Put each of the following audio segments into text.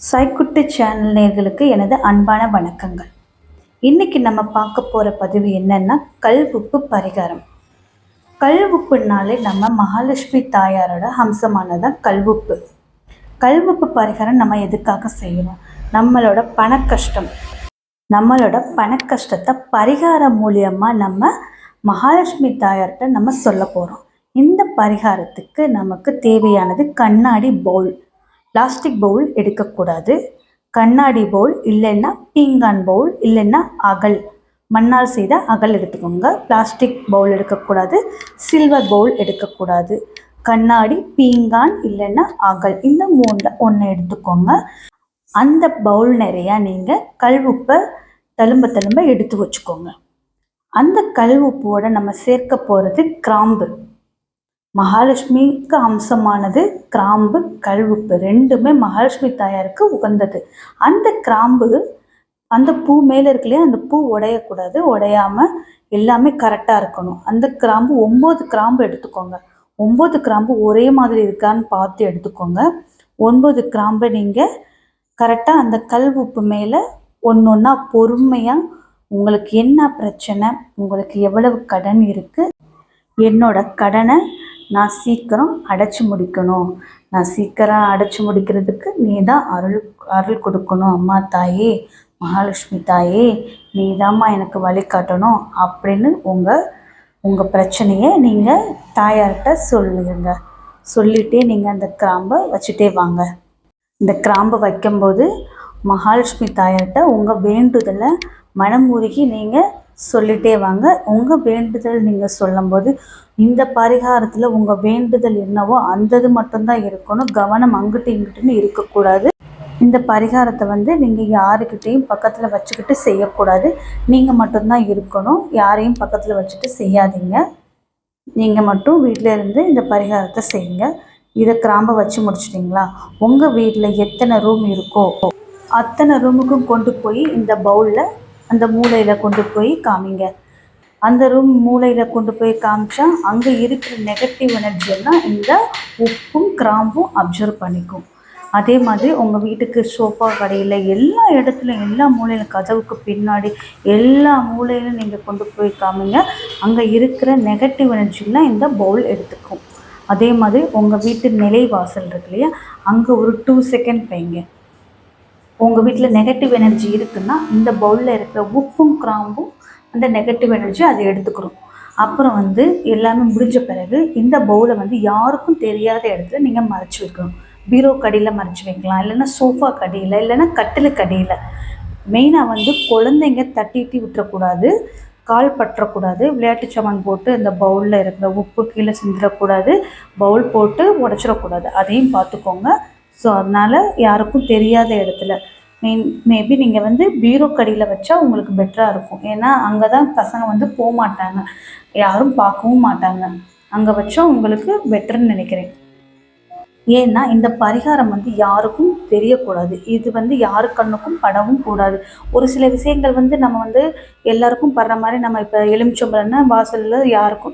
சாய்க்குட்டி channel நேயர்களுக்கு எனது அன்பான வணக்கங்கள். இன்னைக்கு நம்ம பார்க்க போகிற பதிவு என்னன்னா கல் உப்பு பரிகாரம். கல் உப்புனாலே நம்ம மகாலட்சுமி தாயாரோட அம்சமானதான் கல் உப்பு. கல் உப்பு பரிகாரம் நம்ம எதுக்காக செய்யணும்? நம்மளோட பணக்கஷ்டத்தை பரிகாரம் மூலியமாக நம்ம மகாலட்சுமி தாயார்கிட்ட நம்ம சொல்ல போகிறோம். இந்த பரிகாரத்துக்கு நமக்கு தேவையானது கண்ணாடி பவுல், பிளாஸ்டிக் பவுல் எடுக்கக்கூடாது. கண்ணாடி பவுல் இல்லைன்னா பீங்கான் பவுல் இல்லைன்னா அகல், மண்ணால் செய்த அகல் எடுத்துக்கோங்க. பிளாஸ்டிக் பவுல் எடுக்கக்கூடாது, சில்வர் பவுல் எடுக்கக்கூடாது. கண்ணாடி, பீங்கான் இல்லைன்னா அகல், இந்த மூணில் ஒன்று எடுத்துக்கோங்க. அந்த பவுல் நிறையா நீங்கள் கல் உப்பை தழும்ப எடுத்து வச்சுக்கோங்க. அந்த கல் உப்போட நம்ம சேர்க்க போகிறது கிராம்பு. மகாலட்சுமிக்கு அம்சமானது கிராம்பு, கல் உப்பு ரெண்டுமே மகாலட்சுமி தாயாருக்கு உகந்தது. அந்த கிராம்பு, அந்த பூ மேலே இருக்குல்லையா, அந்த பூ உடையக்கூடாது, உடையாமல் எல்லாமே கரெக்டாக இருக்கணும். அந்த கிராம்பு 9 கிராம்பு எடுத்துக்கோங்க. 9 கிராம்பு ஒரே மாதிரி இருக்கான்னு பார்த்து எடுத்துக்கோங்க. 9 கிராம்பை நீங்கள் கரெக்டாக அந்த கல் உப்பு மேலே ஒன்று ஒன்றா பொறுமையாக, உங்களுக்கு என்ன பிரச்சனை, உங்களுக்கு எவ்வளவு கடன் இருக்குது, என்னோட கடனை நான் சீக்கிரம் அடைச்சி முடிக்கணும், நான் சீக்கிரம் அடைச்சி முடிக்கிறதுக்கு நீ தான் அருள் கொடுக்கணும் அம்மா தாயே, மகாலட்சுமி தாயே, நீ தாம்மா எனக்கு வழிகாட்டணும் அப்படின்னு உங்கள் பிரச்சனையை நீங்கள் தாயார்கிட்ட சொல்லுங்க. சொல்லிகிட்டே நீங்கள் அந்த கிராம்பை வச்சுட்டே வாங்க. இந்த கிராம்பை வைக்கும்போது மகாலட்சுமி தாயார்கிட்ட உங்கள் வேண்டுதலை மனமுருகி நீங்கள் சொல்லிகிட்டே வாங்க. உங்கள் வேண்டுதல் நீங்கள் சொல்லும்போது இந்த பரிகாரத்தில் உங்கள் வேண்டுதல் என்னவோ அந்தது மட்டும்தான் இருக்கணும். கவனம் அங்கிட்டு இங்கிட்டுன்னு இருக்கக்கூடாது. இந்த பரிகாரத்தை நீங்கள் யாருக்கிட்டையும் பக்கத்தில் வச்சுக்கிட்டு செய்யக்கூடாது. நீங்கள் மட்டும்தான் இருக்கணும். யாரையும் பக்கத்தில் வச்சுட்டு செய்யாதீங்க. நீங்கள் மட்டும் வீட்டில் இருந்து இந்த பரிகாரத்தை செய்யுங்க. இதை கிராம்பை வச்சு முடிச்சிட்டிங்களா? உங்கள் வீட்டில் எத்தனை ரூம் இருக்கோ அத்தனை ரூமுக்கும் கொண்டு போய் இந்த பவுலில் அந்த மூலையில் கொண்டு போய் காமிங்க. அந்த ரூம் மூலையில் கொண்டு போய் காமிச்சா அங்கே இருக்கிற நெகட்டிவ் எனர்ஜியெல்லாம் இந்த உப்பும் கிராம்பும் அப்சர்வ் பண்ணிக்கும். அதே மாதிரி உங்கள் வீட்டுக்கு சோஃபா கடையில் எல்லா இடத்துலையும், எல்லா மூலையிலும், கதவுக்கு பின்னாடி எல்லா மூலையிலும் நீங்கள் கொண்டு போய் காமிங்க. அங்கே இருக்கிற நெகட்டிவ் எனர்ஜிலாம் இந்த பவுல் எடுத்துக்கும். அதே மாதிரி உங்கள் வீட்டு நிலைவாசல் இருக்கு இல்லையா, அங்கே ஒரு 2 செகண்ட் வைங்க. உங்கள் வீட்டில் நெகட்டிவ் எனர்ஜி இருக்குன்னா இந்த பவுலில் இருக்கிற உப்பும் கிராம்பும் அந்த நெகட்டிவ் எனர்ஜி அதை எடுத்துக்கிறோம். அப்புறம் எல்லாமே முடிஞ்ச பிறகு இந்த பவுலை யாருக்கும் தெரியாத இடத்துல நீங்கள் மறைச்சி வைக்கணும். பீரோ கடியில் மறைச்சி வைக்கலாம், இல்லைன்னா சோஃபா கடியில், இல்லைன்னா கட்டில் கடியில். மெயினாக குழந்தைங்க தட்டிட்டு விட்டுறக்கூடாது, கால் பற்றக்கூடாது, விளையாட்டு சாமான் போட்டு இந்த பவுலில் இருக்கிற உப்பு கீழே சிந்திடக்கூடாது, பவுல் போட்டு உடச்சிடக்கூடாது. அதையும் பார்த்துக்கோங்க. ஸோ அதனால் யாருக்கும் தெரியாத இடத்துல, மேபி நீங்கள் பீரோ கடியில் வச்சா உங்களுக்கு பெட்டராக இருக்கும். ஏன்னா அங்கே தான் பசங்க போக மாட்டாங்க, யாரும் பார்க்கவும் மாட்டாங்க. அங்கே வச்சா உங்களுக்கு பெட்டர்னு நினைக்கிறேன். ஏன்னா இந்த பரிகாரம் யாருக்கும் தெரியக்கூடாது. இது யாரு கண்ணுக்கும் படவும் கூடாது. ஒரு சில விஷயங்கள் நம்ம எல்லாருக்கும் படுற மாதிரி, நம்ம இப்போ எலுமிச்சம்பழம்னா வாசலில்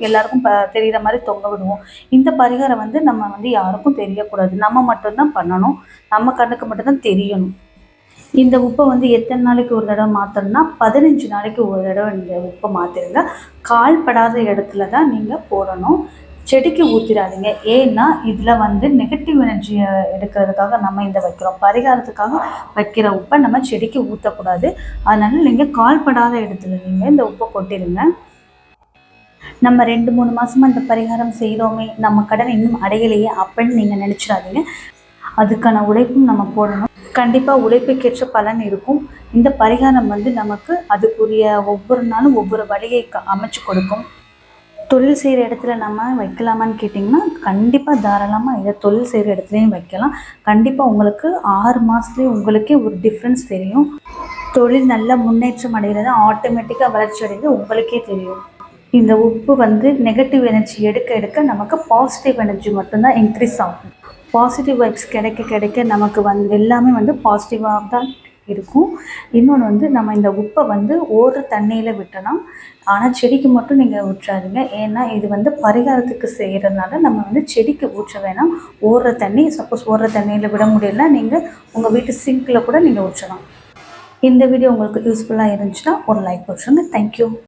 எல்லாருக்கும் தெரிகிற மாதிரி தொங்க விடுவோம். இந்த பரிகாரம் நம்ம யாருக்கும் தெரியக்கூடாது. நம்ம மட்டும்தான் பண்ணணும், நம்ம கண்ணுக்கு மட்டும்தான் தெரியணும். இந்த உப்பை எத்தனை நாளைக்கு ஒரு தடவை மாற்றணும்னா 15 நாளைக்கு ஒரு தடவை இந்த உப்பை மாற்றிடுங்க. கால்படாத இடத்துல தான் நீங்கள் போடணும். செடிக்கு ஊற்றிடாதீங்க. ஏன்னா இதில் நெகட்டிவ் எனர்ஜியை எடுக்கிறதுக்காக நம்ம இந்த வைக்கிறோம். பரிகாரத்துக்காக வைக்கிற உப்பை நம்ம செடிக்கு ஊற்றக்கூடாது. அதனால் நீங்கள் கால்படாத இடத்துல நீங்கள் இந்த உப்பை கொட்டிடுங்க. நம்ம 2-3 மாதமாக இந்த பரிகாரம் செய்கிறோமே, நம்ம கடன் இன்னும் அடையலையே அப்படின்னு நீங்கள் நினச்சிடாதீங்க. அதுக்கான உழைப்பும் நம்ம போடணும். கண்டிப்பாக உழைப்புக்கேற்ற பலன் இருக்கும். இந்த பரிகாரம் நமக்கு அதுக்குரிய ஒவ்வொரு நாளும் ஒவ்வொரு வழியை அமைச்சு கொடுக்கும். தொழில் செய்கிற இடத்துல நம்ம வைக்கலாமான்னு கேட்டிங்கன்னா கண்டிப்பாக தாராளமாக இதை தொழில் செய்கிற இடத்துலையும் வைக்கலாம். கண்டிப்பாக உங்களுக்கு 6 மாதத்துலேயே உங்களுக்கே ஒரு டிஃப்ரென்ஸ் தெரியும். தொழில் நல்ல முன்னேற்றம் அடைகிறது, ஆட்டோமேட்டிக்காக வளர்ச்சி அடைகிறது உங்களுக்கே தெரியும். இந்த உப்பு நெகட்டிவ் எனர்ஜி எடுக்க நமக்கு பாசிட்டிவ் எனர்ஜி மட்டும்தான் இன்க்ரீஸ் ஆகும். பாசிட்டிவ் வைப்ஸ் கிடைக்க நமக்கு எல்லாமே பாசிட்டிவாக தான் இருக்கும். இன்னொன்று வந்து நம்ம இந்த உப்பை வந்து ஓடுற தண்ணியில் விட்டணும். ஆனால் செடிக்கு மட்டும் நீங்கள் ஊற்றாதீங்க. ஏன்னா இது வந்து பரிகாரத்துக்கு செய்கிறதுனால நம்ம வந்து செடிக்கு ஊற்ற வேணாம். ஓடுற தண்ணி, சப்போஸ் ஓடுற தண்ணியில் விட முடியலன்னா நீங்கள் உங்கள் வீட்டு சிங்க்கில் கூட நீங்கள் ஊற்றலாம். இந்த வீடியோ உங்களுக்கு யூஸ்ஃபுல்லாக இருந்துச்சுன்னா ஒரு லைக் போட்டுருங்க. தேங்க்யூ.